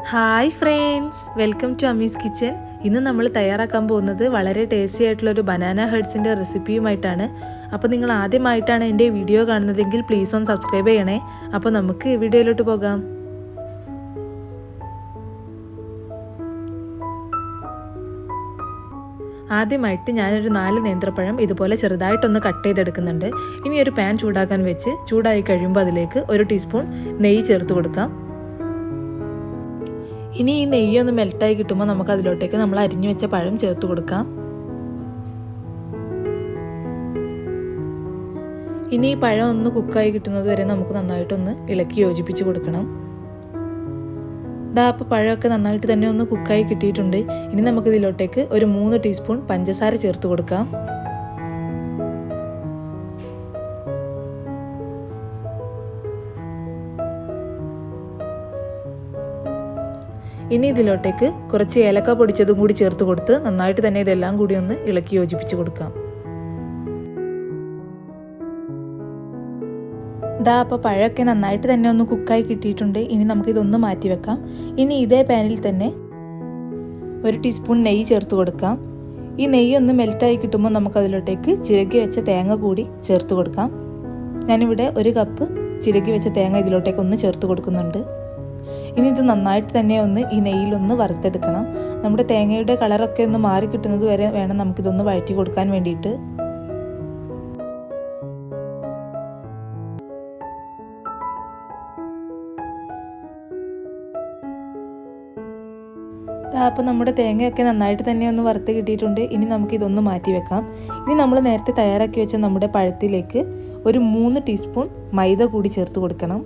Hi friends, welcome to Ammi's kitchen. ഇന്ന് നമ്മൾ തയ്യാറാക്കാൻ പോകുന്നത് വളരെ ടേസ്റ്റി ആയിട്ടുള്ളൊരു ബനാന ഹെഡ്സിൻ്റെ റെസിപ്പിയുമായിട്ടാണ്. അപ്പോൾ നിങ്ങൾ ആദ്യമായിട്ടാണ് എൻ്റെ വീഡിയോ കാണുന്നതെങ്കിൽ പ്ലീസ് ഒന്ന് സബ്സ്ക്രൈബ് ചെയ്യണേ. അപ്പോൾ നമുക്ക് വീഡിയോയിലോട്ട് പോകാം. ആദ്യമായിട്ട് ഞാനൊരു 4 നേന്ത്രപ്പഴം ഇതുപോലെ ചെറുതായിട്ടൊന്ന് കട്ട് ചെയ്തെടുക്കുന്നുണ്ട്. ഇനി ഒരു പാൻ ചൂടാക്കാൻ വെച്ച് ചൂടായി കഴിയുമ്പോൾ അതിലേക്ക് 1 ടീസ്പൂൺ നെയ്യ് ചേർത്ത് കൊടുക്കാം. ഇനി ഈ നെയ്യൊന്ന് മെൽറ്റായി കിട്ടുമ്പോൾ നമുക്ക് അതിലോട്ടേക്ക് നമ്മൾ അരിഞ്ഞു വെച്ച പഴം ചേർത്ത് കൊടുക്കാം. ഇനി ഈ പഴം ഒന്ന് കുക്കായി കിട്ടുന്നത് വരെ നമുക്ക് നന്നായിട്ടൊന്ന് ഇളക്കി യോജിപ്പിച്ച് കൊടുക്കണം. അപ്പോൾ പഴമൊക്കെ നന്നായിട്ട് തന്നെ ഒന്ന് കുക്കായി കിട്ടിയിട്ടുണ്ട്. ഇനി നമുക്ക് ഇതിലോട്ടേക്ക് ഒരു 3 ടീസ്പൂൺ പഞ്ചസാര ചേർത്ത് കൊടുക്കാം. ഇനി ഇതിലോട്ടേക്ക് കുറച്ച് ഏലക്ക പൊടിച്ചതും കൂടി ചേർത്ത് കൊടുത്ത് നന്നായിട്ട് തന്നെ ഇതെല്ലാം കൂടി ഒന്ന് ഇളക്കി യോജിപ്പിച്ച് കൊടുക്കാം. അപ്പോൾ പഴമൊക്കെ നന്നായിട്ട് തന്നെ ഒന്ന് കുക്കായി കിട്ടിയിട്ടുണ്ട്. ഇനി നമുക്കിതൊന്ന് മാറ്റി വെക്കാം. ഇനി ഇതേ പാനിൽ തന്നെ 1 ടീസ്പൂൺ നെയ്യ് ചേർത്ത് കൊടുക്കാം. ഈ നെയ്യ് ഒന്ന് മെൽറ്റായി കിട്ടുമ്പോൾ നമുക്കതിലോട്ടേക്ക് ചിരകി വെച്ച തേങ്ങ കൂടി ചേർത്ത് കൊടുക്കാം. ഞാനിവിടെ 1 കപ്പ് ചിരകി വെച്ച തേങ്ങ ഇതിലോട്ടേക്ക് ഒന്ന് ചേർത്ത് കൊടുക്കുന്നുണ്ട്. ഇനി ഇത് നന്നായിട്ട് തന്നെ ഒന്ന് ഈ നെയ്യിലൊന്ന് വറുത്തെടുക്കണം. നമ്മുടെ തേങ്ങയുടെ കളറൊക്കെ ഒന്ന് മാറി കിട്ടുന്നത് വരെ വേണം നമുക്കിതൊന്ന് വഴറ്റി കൊടുക്കാൻ വേണ്ടിയിട്ട്. അപ്പോൾ നമ്മുടെ തേങ്ങയൊക്കെ നന്നായിട്ട് തന്നെ ഒന്ന് വറുത്ത് കിട്ടിയിട്ടുണ്ട്. ഇനി നമുക്കിതൊന്ന് മാറ്റി വെക്കാം. ഇനി നമ്മൾ നേരത്തെ തയ്യാറാക്കി വെച്ച നമ്മുടെ പഴത്തിലേക്ക് ഒരു 3 ടീസ്പൂൺ മൈദ കൂടി ചേർത്ത് കൊടുക്കണം.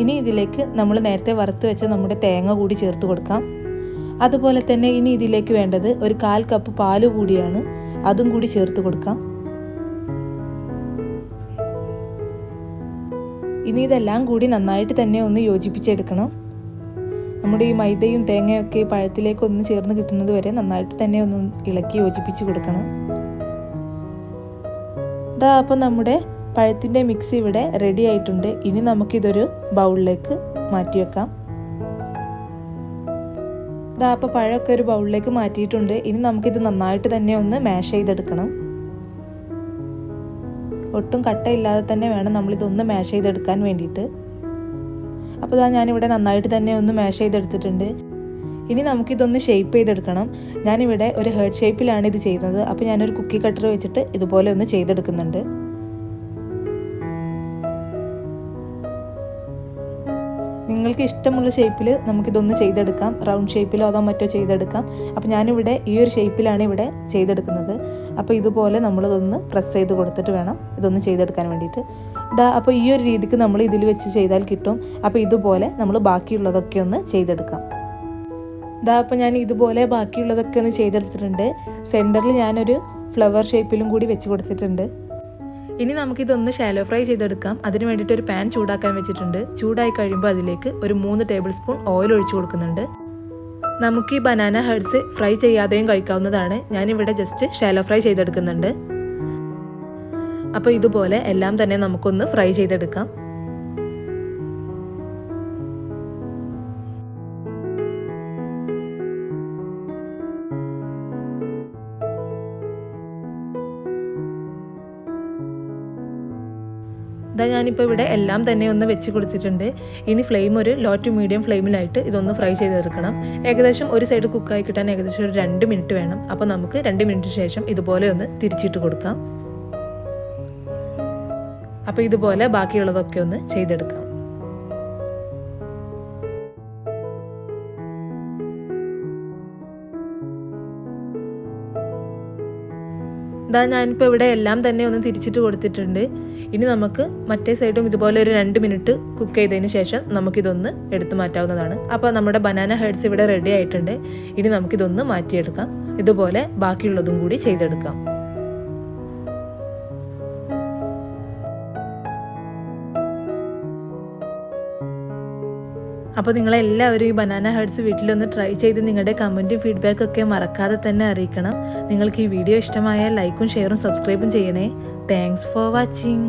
ഇനി ഇതിലേക്ക് നമ്മൾ നേരത്തെ വറുത്ത് വെച്ച നമ്മുടെ തേങ്ങ കൂടി ചേർത്ത് കൊടുക്കാം. അതുപോലെ തന്നെ ഇനി ഇതിലേക്ക് വേണ്ടത് ഒരു 1/4 കപ്പ് പാല് കൂടിയാണ്. അതും കൂടി ചേർത്ത് കൊടുക്കാം. ഇനി ഇതെല്ലാം കൂടി നന്നായിട്ട് തന്നെ ഒന്ന് യോജിപ്പിച്ചെടുക്കണം. നമ്മുടെ ഈ മൈദയും തേങ്ങയൊക്കെ ഈ പഴത്തിലേക്ക് ഒന്ന് ചേർന്ന് കിട്ടുന്നത് വരെ നന്നായിട്ട് തന്നെ ഒന്ന് ഇളക്കി യോജിപ്പിച്ച് കൊടുക്കണം. അപ്പോൾ നമ്മുടെ പഴത്തിൻ്റെ മിക്സ് ഇവിടെ റെഡി ആയിട്ടുണ്ട്. ഇനി നമുക്കിതൊരു ബൗളിലേക്ക് മാറ്റി വെക്കാം. അപ്പോൾ പഴമൊക്കെ ഒരു ബൗളിലേക്ക് മാറ്റിയിട്ടുണ്ട്. ഇനി നമുക്കിത് നന്നായിട്ട് തന്നെ ഒന്ന് മാഷ് ചെയ്തെടുക്കണം. ഒട്ടും കട്ടയില്ലാതെ തന്നെ വേണം നമ്മളിതൊന്ന് മാഷ് ചെയ്തെടുക്കാൻ വേണ്ടിയിട്ട്. അപ്പോൾ ഞാനിവിടെ നന്നായിട്ട് തന്നെ ഒന്ന് മാഷ് ചെയ്തെടുത്തിട്ടുണ്ട്. ഇനി നമുക്കിതൊന്ന് ഷേപ്പ് ചെയ്തെടുക്കണം. ഞാനിവിടെ ഒരു ഹേർട്ട് ഷേപ്പിലാണ് ഇത് ചെയ്യുന്നത്. അപ്പോൾ ഞാനൊരു കുക്കി കട്ടർ വെച്ചിട്ട് ഇതുപോലെ ഒന്ന് ചെയ്തെടുക്കുന്നുണ്ട്. നിങ്ങൾക്ക് ഇഷ്ടമുള്ള ഷേപ്പിൽ നമുക്കിതൊന്ന് ചെയ്തെടുക്കാം. റൗണ്ട് ഷേപ്പിലോ അതോ മറ്റോ ചെയ്തെടുക്കാം. അപ്പോൾ ഞാനിവിടെ ഈ ഒരു ഷേപ്പിലാണ് ഇവിടെ ചെയ്തെടുക്കുന്നത്. അപ്പോൾ ഇതുപോലെ നമ്മളിതൊന്ന് പ്രസ് ചെയ്ത് കൊടുത്തിട്ട് വേണം ഇതൊന്ന് ചെയ്തെടുക്കാൻ വേണ്ടിയിട്ട്. അപ്പോൾ ഈ ഒരു രീതിക്ക് നമ്മൾ ഇതിൽ വെച്ച് ചെയ്താൽ കിട്ടും. അപ്പോൾ ഇതുപോലെ നമ്മൾ ബാക്കിയുള്ളതൊക്കെ ഒന്ന് ചെയ്തെടുക്കാം. അപ്പോൾ ഞാൻ ഇതുപോലെ ബാക്കിയുള്ളതൊക്കെ ഒന്ന് ചെയ്തെടുത്തിട്ടുണ്ട്. സെൻറ്ററിൽ ഞാനൊരു ഫ്ലവർ ഷേപ്പിലും കൂടി വെച്ച് കൊടുത്തിട്ടുണ്ട്. ഇനി നമുക്കിതൊന്ന് ഷാലോ ഫ്രൈ ചെയ്തെടുക്കാം. അതിന് വേണ്ടിയിട്ട് ഒരു പാൻ ചൂടാക്കാൻ വെച്ചിട്ടുണ്ട്. ചൂടായി കഴിയുമ്പോൾ അതിലേക്ക് ഒരു 3 ടേബിൾ സ്പൂൺ ഓയിൽ ഒഴിച്ചു കൊടുക്കുന്നുണ്ട്. നമുക്ക് ഈ ബനാന ഹെഡ്സ് ഫ്രൈ ചെയ്യാതെയും കഴിക്കാവുന്നതാണ്. ഞാനിവിടെ ജസ്റ്റ് ഷാലോ ഫ്രൈ ചെയ്തെടുക്കുന്നുണ്ട്. അപ്പോൾ ഇതുപോലെ എല്ലാം തന്നെ നമുക്കൊന്ന് ഫ്രൈ ചെയ്തെടുക്കാം. ഞാനിപ്പോൾ ഇവിടെ എല്ലാം തന്നെ ഒന്ന് വെച്ച് കൊടുത്തിട്ടുണ്ട്. ഇനി ഫ്ലെയിം ഒരു ലോ ടു മീഡിയം ഫ്ലെയിമിലായിട്ട് ഇതൊന്ന് ഫ്രൈ ചെയ്തെടുക്കണം. ഏകദേശം ഒരു സൈഡ് കുക്കായി കിട്ടാൻ ഏകദേശം ഒരു 2 മിനിറ്റ് വേണം. അപ്പോൾ നമുക്ക് 2 മിനിറ്റിന് ശേഷം ഇതുപോലെ ഒന്ന് തിരിച്ചിട്ട് കൊടുക്കാം. അപ്പോൾ ഇതുപോലെ ബാക്കിയുള്ളതൊക്കെ ഒന്ന് ചെയ്തെടുക്കാം. ഞാനിപ്പോൾ ഇവിടെ എല്ലാം തന്നെ ഒന്ന് തിരിച്ചിട്ട് കൊടുത്തിട്ടുണ്ട്. ഇനി നമുക്ക് മറ്റേ സൈഡും ഇതുപോലെ ഒരു 2 മിനിറ്റ് കുക്ക് ചെയ്തതിന് ശേഷം നമുക്കിതൊന്ന് എടുത്തു മാറ്റാവുന്നതാണ്. അപ്പോൾ നമ്മുടെ ബനാന ഹെഡ്സ് ഇവിടെ റെഡി ആയിട്ടുണ്ട്. ഇനി നമുക്കിതൊന്ന് മാറ്റിയെടുക്കാം. ഇതുപോലെ ബാക്കിയുള്ളതും കൂടി ചെയ്തെടുക്കാം. അപ്പോൾ നിങ്ങളെല്ലാവരും ഈ ബനാന ഹട്ട്സ് വീട്ടിലൊന്ന് ട്രൈ ചെയ്ത് നിങ്ങളുടെ കമൻറ്റും ഫീഡ്ബാക്കൊക്കെ മറക്കാതെ തന്നെ അറിയിക്കണം. നിങ്ങൾക്ക് ഈ വീഡിയോ ഇഷ്ടമായാൽ ലൈക്കും ഷെയറും സബ്സ്ക്രൈബും ചെയ്യണേ. Thanks for watching.